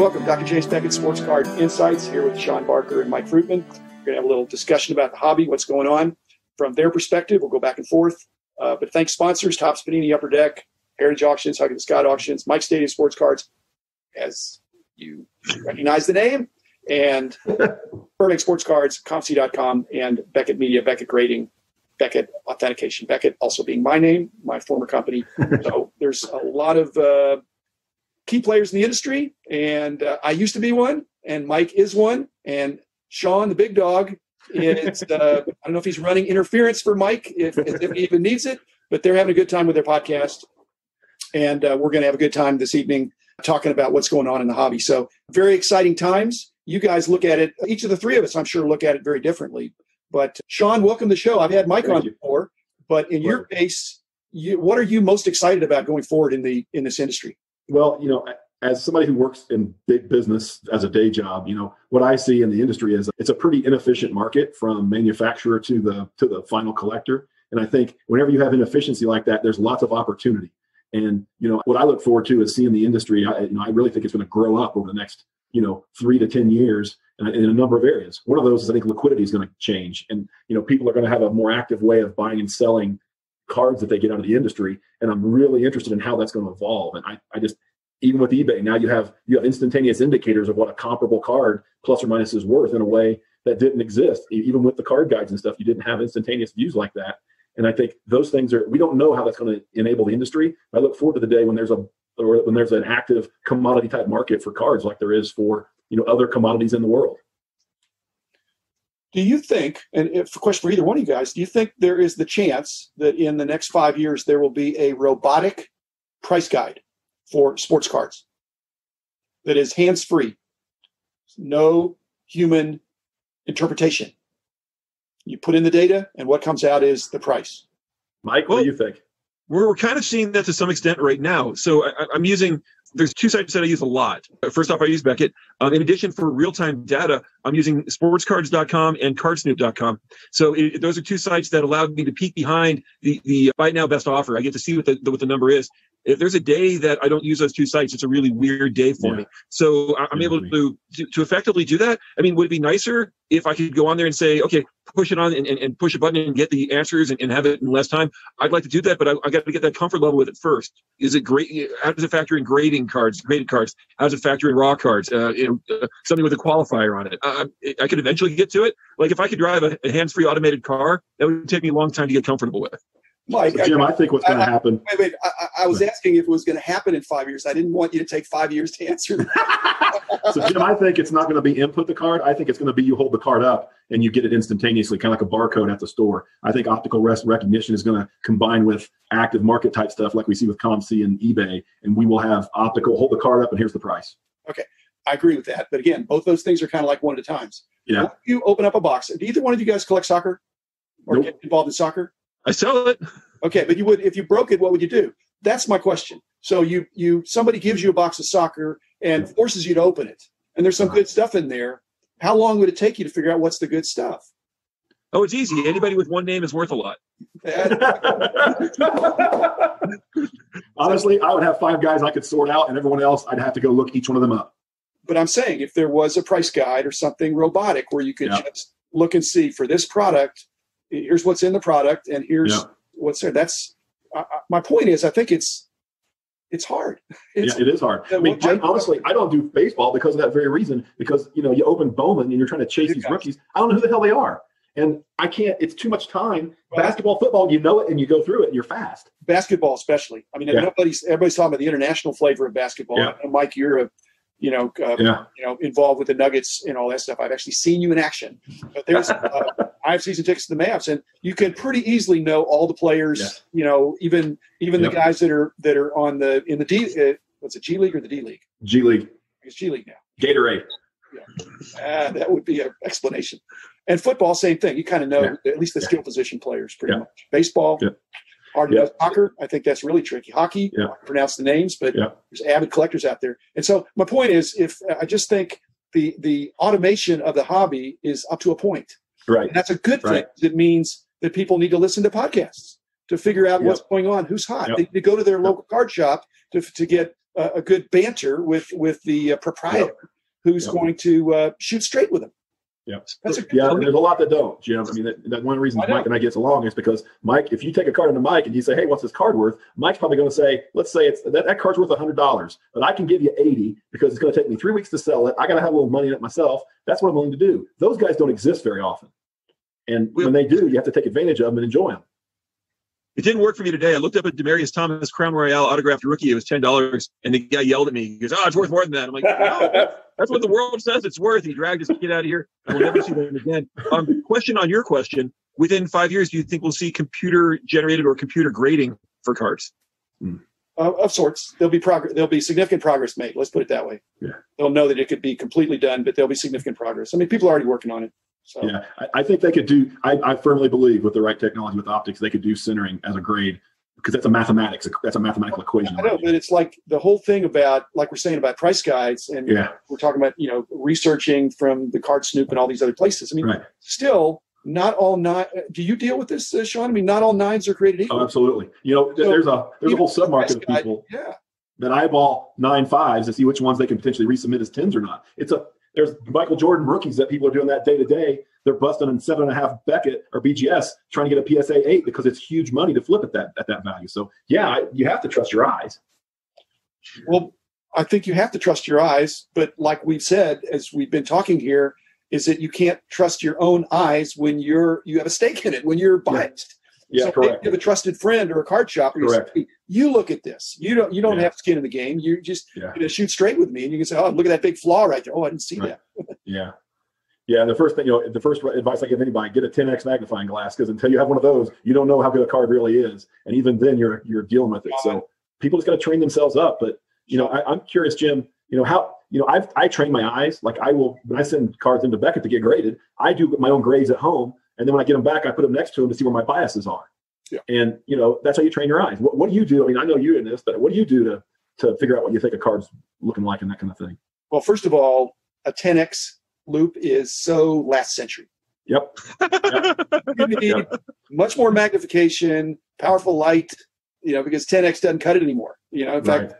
welcome Dr. James Beckett, Sports Card Insights, here with Shawn Barker and Mike Fruitman. We're going to have a little discussion about the hobby, what's going on from their perspective. We'll go back and forth. But thanks sponsors, Topps Panini Upper Deck, Heritage Auctions, Huggins and Scott Auctions, Mike Stadium Sports Cards, as you recognize the name, and Perfect Sports Cards, ComC.com, and Beckett Media, Beckett Grading, Beckett Authentication. Beckett also being my name, my former company. So there's a lot of key players in the industry, and I used to be one, and Mike is one, and Shawn, the big dog, is, I don't know if he's running interference for Mike, if he even needs it, but they're having a good time with their podcast, and we're going to have a good time this evening talking about what's going on in the hobby. So very exciting times. You guys look at it, each of the three of us, I'm sure, look at it very differently. But Shawn, welcome to the show. I've had Mike on before, but in your case, what are you most excited about going forward in this industry? Well, as somebody who works in big business as a day job, what I see in the industry is it's a pretty inefficient market from manufacturer to the final collector. And I think whenever you have inefficiency like that, there's lots of opportunity. And, what I look forward to is seeing the industry. I really think it's going to grow up over the next, 3 to 10 years in a number of areas. One of those is I think liquidity is going to change. And, people are going to have a more active way of buying and selling cards that they get out of the industry. And I'm really interested in how that's going to evolve. And I just, even with eBay, now you have instantaneous indicators of what a comparable card plus or minus is worth in a way that didn't exist. Even with the card guides and stuff, you didn't have instantaneous views like that. And I think those things we don't know how that's going to enable the industry. I look forward to the day when there's an active commodity type market for cards like there is for, other commodities in the world. Do you think, and if a question for either one of you guys, do you think there is the chance that in the next 5 years there will be a robotic price guide for sports cards that is hands-free, no human interpretation? You put in the data, and what comes out is the price. Mike, what do you think? We're kind of seeing that to some extent right now. So I'm using, there's two sites that I use a lot. First off, I use Beckett. In addition, for real-time data, I'm using sportscards.com and cardsnoop.com. So those are two sites that allowed me to peek behind the buy now best offer. I get to see what the number is. If there's a day that I don't use those two sites, it's a really weird day for me. So I'm able to effectively do that. I mean, would it be nicer if I could go on there and say, okay, push it on and push a button and get the answers and have it in less time? I'd like to do that, but I got to get that comfort level with it first. Is it great? How does it factor in graded cards? How does it factor in raw cards? Something with a qualifier on it. I could eventually get to it. Like if I could drive a hands-free automated car, that would take me a long time to get comfortable with. Mike, so Jim, I think what's going to happen. Wait. I was asking if it was going to happen in 5 years. I didn't want you to take 5 years to answer that. So, Jim, I think it's not going to be input the card. I think it's going to be you hold the card up and you get it instantaneously, kind of like a barcode at the store. I think optical recognition is going to combine with active market type stuff like we see with ComC and eBay, and we will have optical, hold the card up, and here's the price. Okay, I agree with that. But again, both those things are kind of like one at a time. Yeah. When you open up a box, do either one of you guys collect soccer or Nope. get involved in soccer? I sell it. Okay, but you would, if you broke it, what would you do? That's my question. So somebody gives you a box of soccer and forces you to open it, and there's some good stuff in there. How long would it take you to figure out what's the good stuff? Oh, it's easy. Anybody with one name is worth a lot. Honestly, I would have 5 guys I could sort out, and everyone else, I'd have to go look each one of them up. But I'm saying if there was a price guide or something robotic where you could just look and see for this product, here's what's in the product, and here's what's there. That's my point is, I think it's hard. It is hard. I mean, Jim, honestly, I don't do baseball because of that very reason, because, you open Bowman and you're trying to chase these rookies. I don't know who the hell they are. And I can't, it's too much time. Right. Basketball, football, you know it and you go through it and you're fast. Basketball especially. I mean, everybody's talking about the international flavor of basketball. Yeah. And Mike, you're involved with the Nuggets and all that stuff. I've actually seen you in action. But there's I have season tickets to the Mavs, and you can pretty easily know all the players. Yeah. Even the guys that are on in the D. What's it, G League or the D League? G League. It's G League now. Gatorade. Yeah. That would be an explanation. And football, same thing. You kind of know at least the skill position players pretty much. Baseball. Yeah. Hard to know. Soccer, I think that's really tricky. Hockey, I can pronounce the names, but there's avid collectors out there. And so my point is, if I just think the automation of the hobby is up to a point. Right. And that's a good thing. It means that people need to listen to podcasts to figure out what's going on, who's hot. They go to their local card shop to get a good banter with the proprietor who's going to shoot straight with him. Yeah, that's a and there's a lot that don't, Jim. I mean, that one of the reasons Mike and I gets along is because Mike, if you take a card into Mike and you say, "Hey, what's this card worth?" Mike's probably going to say, "Let's say it's that card's worth $100, but I can give you 80 because it's going to take me 3 weeks to sell it. I got to have a little money in it myself. That's what I'm willing to do." Those guys don't exist very often, and when they do, you have to take advantage of them and enjoy them. It didn't work for me today. I looked up at Demaryius Thomas Crown Royale autographed rookie. It was $10, and the guy yelled at me. He goes, "Oh, it's worth more than that." I'm like, "No, that's what the world says it's worth." He dragged his kid out of here, and we'll never see them again. Question on your question: within 5 years, do you think we'll see computer generated or computer grading for cards? Of sorts. There'll be significant progress made. Let's put it that way. Yeah. They'll know that it could be completely done, but there'll be significant progress. I mean, people are already working on it. So. Yeah, I think they could do. I firmly believe with the right technology, with optics, they could do centering as a grade because that's a mathematical equation. I know, but it's like the whole thing about, like we're saying about price guides, and we're talking about researching from the Card Snoop and all these other places. I mean, still not all nine. Do you deal with this, Shawn? I mean, not all nines are created equal. Oh, absolutely. There's a whole submarket of people that eyeball 9.5s to see which ones they can potentially resubmit as 10s or not. There's Michael Jordan rookies that people are doing that day to day. They're busting in 7.5 Beckett or BGS trying to get a PSA 8 because it's huge money to flip at that value. So you have to trust your eyes. Well, I think you have to trust your eyes, but like we've said, as we've been talking here, is that you can't trust your own eyes when you have a stake in it, when you're biased. Yeah, so correct. You have a trusted friend or a card shop. Correct. You look at this. You don't have skin in the game. You just shoot straight with me, and you can say, "Oh, look at that big flaw right there. Oh, I didn't see that." Yeah. And the first thing, the first advice I give anybody: get a 10x magnifying glass, because until you have one of those, you don't know how good a card really is, and even then, you're dealing with it. So people just got to train themselves up. But I'm curious, Jim. I train my eyes. Like when I send cards into Beckett to get graded, I do my own grades at home. And then when I get them back, I put them next to them to see where my biases are. Yeah. And, that's how you train your eyes. What do you do? I mean, I know you're in this, but what do you do to figure out what you think a card's looking like and that kind of thing? Well, first of all, a 10X loop is so last century. Yep. You need much more magnification, powerful light, because 10X doesn't cut it anymore. In fact,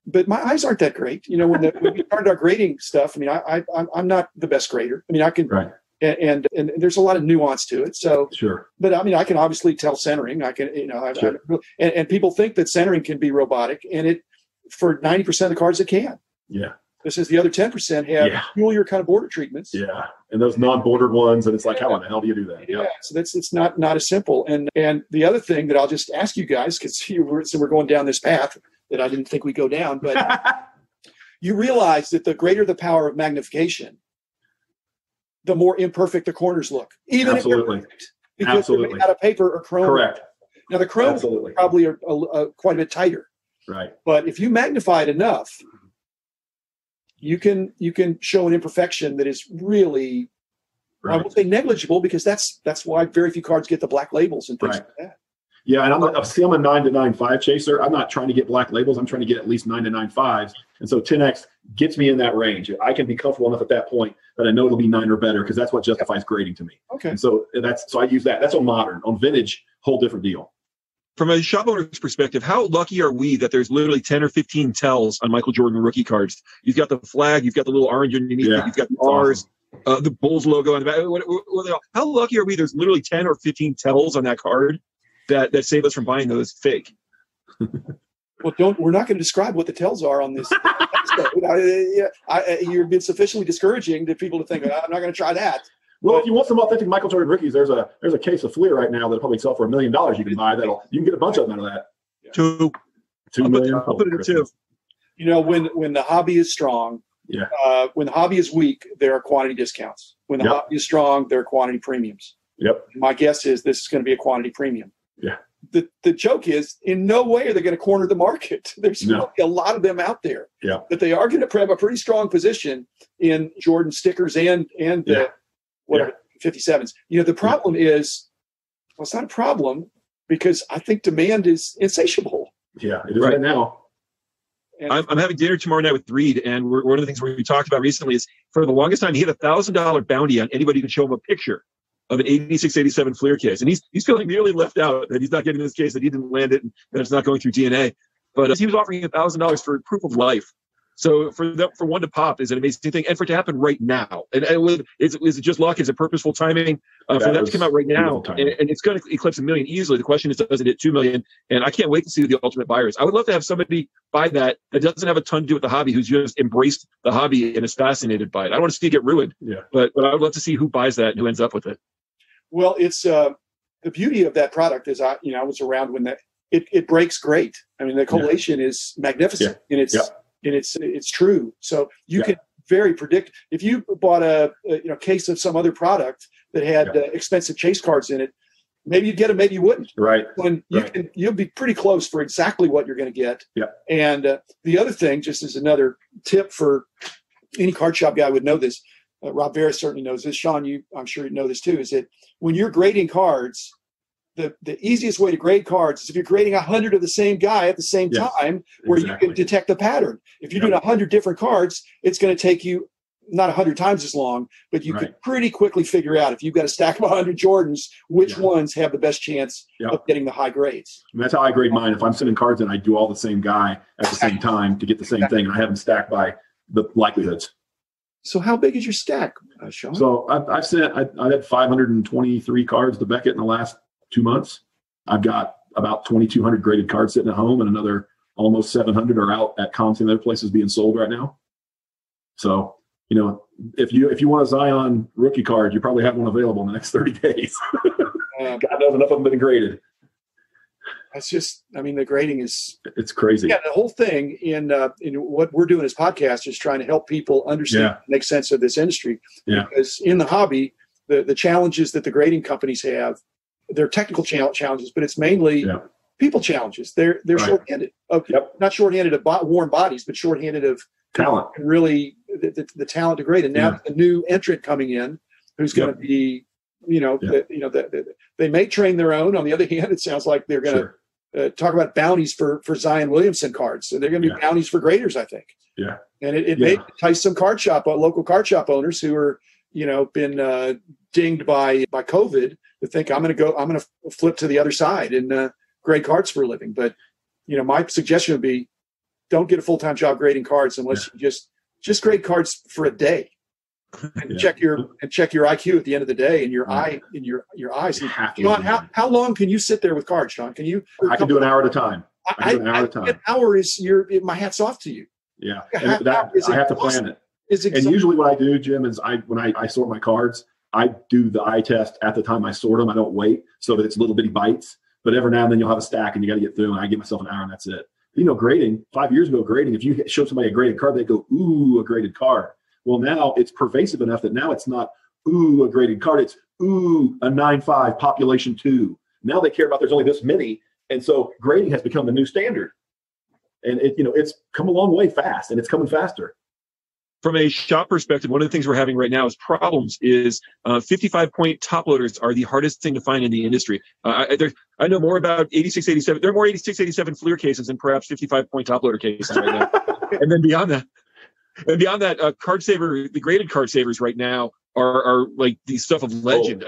but my eyes aren't that great. When we started our grading stuff, I mean, I'm not the best grader. I mean, I can. Right. And there's a lot of nuance to it. So, sure. But I mean, I can obviously tell centering. I can, and people think that centering can be robotic, and it, for 90% of the cards, it can. Yeah. This is the other 10% have peculiar kind of border treatments. Yeah. And those non-bordered ones, and it's like, how in the hell do you do that? Yeah. So it's not as simple. And the other thing that I'll just ask you guys, because we're going down this path that I didn't think we'd go down, but you realize that the greater the power of magnification, the more imperfect the corners look, even if they're perfect, because they're made out of paper or chrome. Correct. Now the chrome probably are quite a bit tighter. Right. But if you magnify it enough, you can show an imperfection that is really, I won't say negligible, because that's why very few cards get the black labels and things like that. Yeah, and I'm a 9 to 9.5 chaser. I'm not trying to get black labels. I'm trying to get at least 9 to 9.5s. And so 10X gets me in that range. I can be comfortable enough at that point that I know it'll be 9 or better, because that's what justifies grading to me. Okay. And so I use that. That's on modern. On vintage, whole different deal. From a shop owner's perspective, how lucky are we that there's literally 10 or 15 tells on Michael Jordan rookie cards? You've got the flag, you've got the little orange underneath it, you've got the R's, the Bulls logo on the back. How lucky are we there's literally 10 or 15 tells on that card that save us from buying those fake? Well, we're not going to describe what the tells are on this. You've been sufficiently discouraging to people to think, I'm not going to try that. Well, if you want some authentic Michael Jordan rookies, there's a case of Fleer right now that'll probably sell for $1 million. You can buy that. You can get a bunch of them out of that. $2 million. I'll put it at 2. When the hobby is strong, when the hobby is weak, there are quantity discounts. When the hobby is strong, there are quantity premiums. Yep. My guess is this is going to be a quantity premium. Yeah. The joke is, in no way are they going to corner the market. There's a lot of them out there. Yeah. But they are going to have a pretty strong position in Jordan stickers and the 57s. The problem is, it's not a problem, because I think demand is insatiable. Yeah, it is right now. And I'm having dinner tomorrow night with Reed, and one of the things we talked about recently is, for the longest time, he had $1,000 bounty on anybody who can show him a picture of an 86, 87 Fleer case. And he's feeling nearly left out, that he's not getting this case, that he didn't land it, and that it's not going through DNA. But he was offering $1,000 for proof of life. So for one to pop is an amazing thing, and for it to happen right now. And is it just luck? Is it purposeful timing for that to come out right now? And it's going to eclipse 1 million easily. The question is, does it hit 2 million? And I can't wait to see the ultimate buyers. I would love to have somebody buy that doesn't have a ton to do with the hobby, who's just embraced the hobby and is fascinated by it. I don't want to see it get ruined, but I would love to see who buys that and who ends up with it. Well, it's the beauty of that product is I was around when it breaks great. I mean, the collation is magnificent, and it's true. So you can very predict. If you bought a case of some other product that had expensive chase cards in it, maybe you'd get them, maybe you wouldn't. Right. When you'll be pretty close for exactly what you're going to get. Yeah. And the other thing, just as another tip for any card shop guy would know this. Rob Vera certainly knows this. Shawn, I'm sure you know this too. Is that when you're grading cards, the easiest way to grade cards is if you're grading 100 of the same guy at the same time, where you can detect the pattern. If you're doing 100 different cards, it's going to take you not 100 times as long, but you can pretty quickly figure out if you've got a stack of 100 Jordans, which ones have the best chance of getting the high grades. And that's how I grade mine. If I'm sending cards in, I do all the same guy at the same time to get the same thing, and I have them stacked by the likelihoods. So how big is your stack, Shawn? So I had 523 cards to Beckett in the last 2 months. I've got about 2,200 graded cards sitting at home, and another almost 700 are out at comps and other places being sold right now. So, if you want a Zion rookie card, you probably have one available in the next 30 days. God knows enough of them been graded. That's just, the grading it's crazy. Yeah, the whole thing in what we're doing as podcasts is trying to help people understand, make sense of this industry. Yeah. Because in the hobby, the challenges that the grading companies have, they're technical challenges, but it's mainly people challenges. They're shorthanded. Not shorthanded of warm bodies, but shorthanded of talent. And really the talent to grade. And now the new entrant coming in, who's going to be, they may train their own. On the other hand, it sounds like they're going to talk about bounties for Zion Williamson cards. So they're going to be bounties for graders, I think. Yeah. And it may entice some local card shop owners who are, been dinged by COVID to think I'm going to flip to the other side and grade cards for a living. But, my suggestion would be don't get a full-time job grading cards unless you just grade cards for a day. And check your IQ at the end of the day and your eyes. Shawn, how long can you sit there with cards, Shawn? Can you? I can do an hour at a time. An hour is my hat's off to you. Yeah, I have to plan it. And usually what I do, Jim, is when I sort my cards, I do the eye test at the time I sort them. I don't wait so that it's little bitty bites. But every now and then you'll have a stack and you got to get through. And I give myself an hour and that's it. Grading 5 years ago, if you show somebody a graded card, they go, "Ooh, a graded card." Well, now it's pervasive enough that now it's not, "Ooh, a graded card." It's, "Ooh, a 9.5 population 2." Now they care about there's only this many. And so grading has become the new standard. And it's come a long way fast, and it's coming faster. From a shop perspective, one of the things we're having right now is problems is 55-point top loaders are the hardest thing to find in the industry. I know more about 8687. There are more 8687 Fleer cases than perhaps 55-point top loader cases right now. And then beyond that, card saver, the graded card savers right now are like the stuff of legend.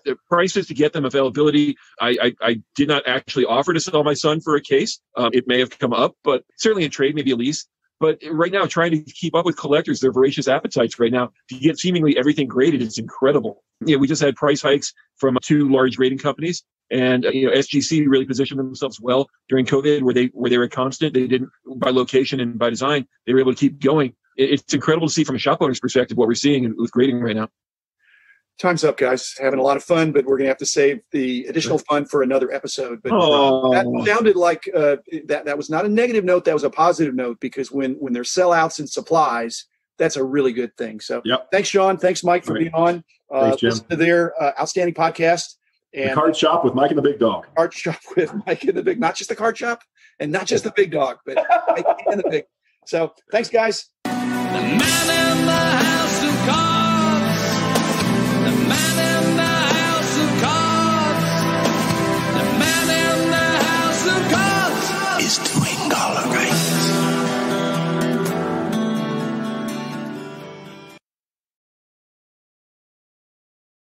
The prices to get them, availability. I did not actually offer to sell my son for a case. It may have come up, but certainly in trade, maybe a lease. But right now, trying to keep up with collectors, their voracious appetites right now to get seemingly everything graded, it's incredible. We just had price hikes from 2 large grading companies, and SGC really positioned themselves well during COVID, where they were constant. They didn't, by location and by design, they were able to keep going. It's incredible to see from a shop owner's perspective what we're seeing with grading right now. Time's up, guys. Having a lot of fun, but we're going to have to save the additional fun for another episode. But that sounded like that was not a negative note. That was a positive note, because when there's sellouts and supplies, that's a really good thing. So thanks, Shawn. Thanks, Mike, for being on. Thanks, Jim. Listen to their outstanding podcast. And the Card Shop with Mike and the Big Dog. Card Shop with Mike and the Big, not just the card shop and not just the big dog, but Mike and the Big. So thanks, guys. The man